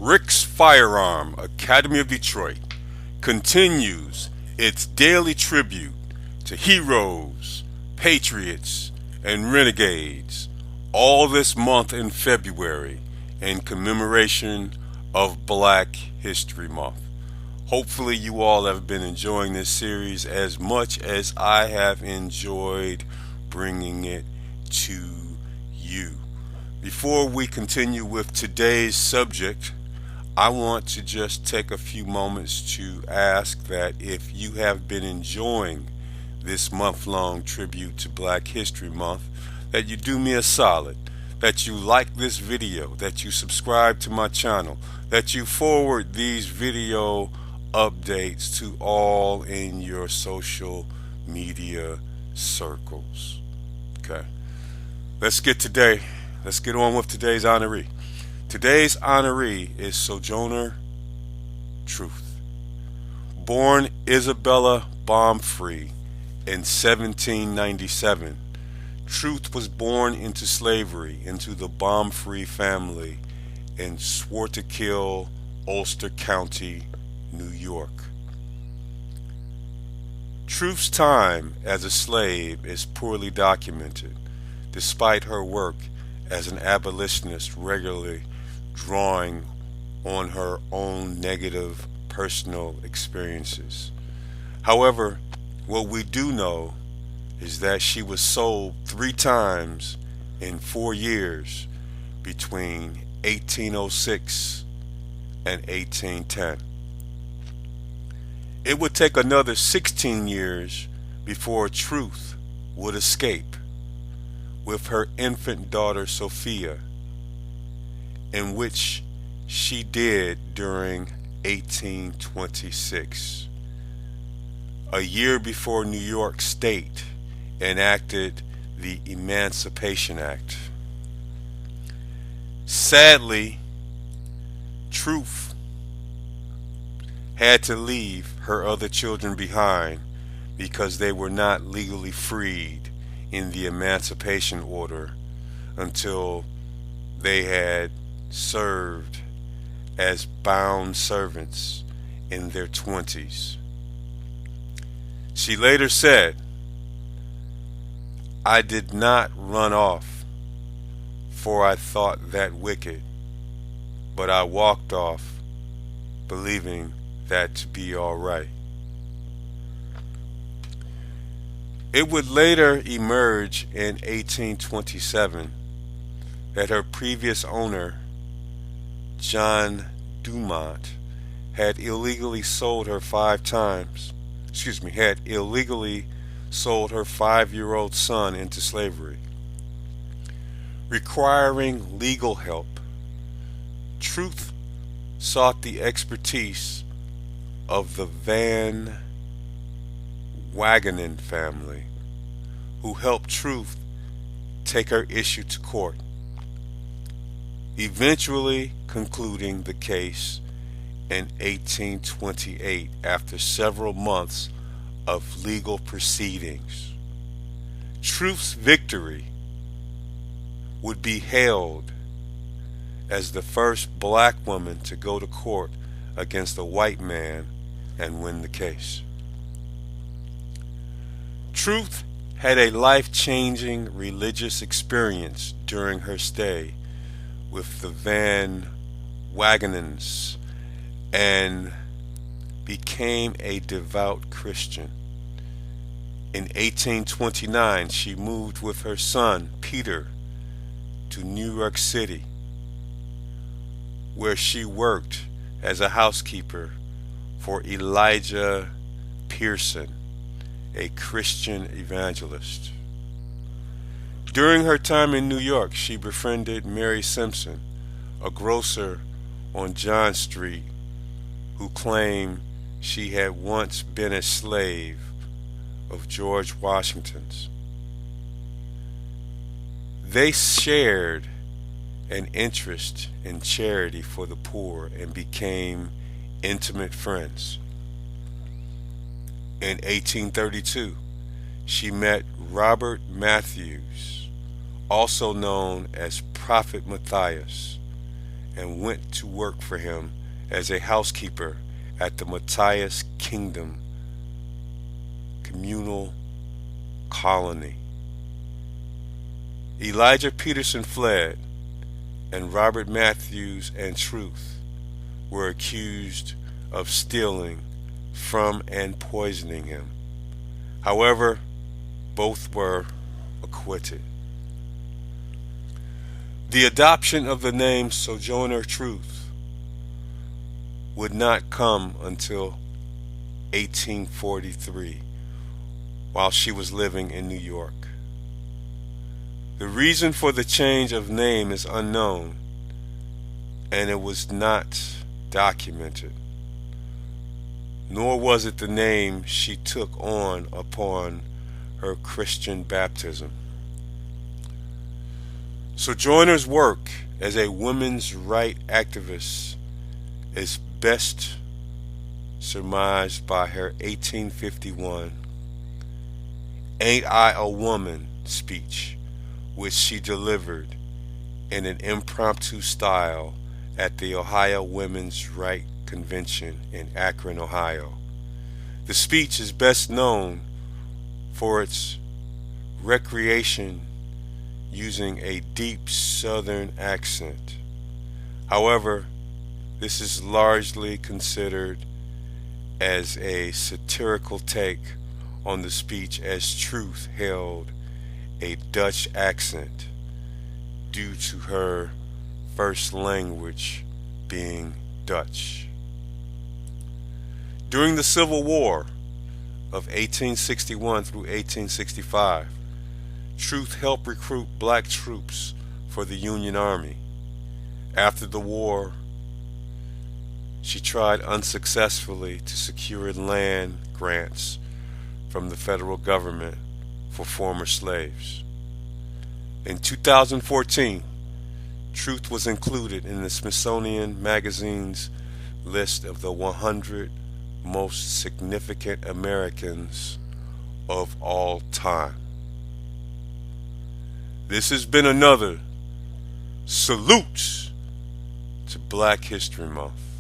Rick's Firearm Academy of Detroit continues its daily tribute to heroes, patriots, and renegades all this month in February in commemoration of Black History Month. Hopefully you all have been enjoying this series as much as I have enjoyed bringing it to you. Before we continue with today's subject, I want to just take a few moments to ask that if you have been enjoying this month-long tribute to Black History Month, that you do me a solid, that you like this video, that you subscribe to my channel, that you forward these video updates to all in your social media circles. Okay, let's get on with today's honoree. Today's honoree is Sojourner Truth. Born Isabella Baumfree in 1797, Truth was born into slavery into the Baumfree family in Swartekill, Ulster County, New York. Truth's time as a slave is poorly documented, despite her work as an abolitionist regularly drawing on her own negative personal experiences. However, what we do know is that she was sold 3 times in 4 years between 1806 and 1810. It would take another 16 years before Truth would escape with her infant daughter Sophia, in which she did during 1826, a year before New York State enacted the Emancipation Act. Sadly, Truth had to leave her other children behind because they were not legally freed in the Emancipation Order until they had served as bound servants in their 20s. She later said, "I did not run off, for I thought that wicked, but I walked off, believing that to be all right." It would later emerge in 1827 that her previous owner, John Dumont, had illegally sold her 5-year-old son into slavery. Requiring legal help, Truth sought the expertise of the Van Wagenen family, who helped Truth take her issue to court, eventually concluding the case in 1828 after several months of legal proceedings. Truth's victory would be hailed as the first black woman to go to court against a white man and win the case. Truth had a life-changing religious experience during her stay with the Van Wagenens and became a devout Christian. In 1829, she moved with her son, Peter, to New York City, where she worked as a housekeeper for Elijah Pearson, a Christian evangelist. During her time in New York, she befriended Mary Simpson, a grocer on John Street, who claimed she had once been a slave of George Washington's. They shared an interest in charity for the poor and became intimate friends. In 1832, she met Robert Matthews, also known as Prophet Matthias, and went to work for him as a housekeeper at the Matthias Kingdom communal colony. Elijah Peterson fled, and Robert Matthews and Truth were accused of stealing from and poisoning him. However, both were acquitted. The adoption of the name Sojourner Truth would not come until 1843, while she was living in New York. The reason for the change of name is unknown, and it was not documented, nor was it the name she took on upon her Christian baptism. Sojourner's work as a women's rights activist is best surmised by her 1851 "Ain't I a Woman" speech, which she delivered in an impromptu style at the Ohio Women's Rights Convention in Akron, Ohio. The speech is best known for its recreation using a deep Southern accent. However, this is largely considered as a satirical take on the speech, as Truth held a Dutch accent due to her first language being Dutch. During the Civil War of 1861 through 1865, Truth helped recruit black troops for the Union Army. After the war, she tried unsuccessfully to secure land grants from the federal government for former slaves. In 2014, Truth was included in the Smithsonian Magazine's list of the 100 most significant Americans of all time. This has been another salute to Black History Month.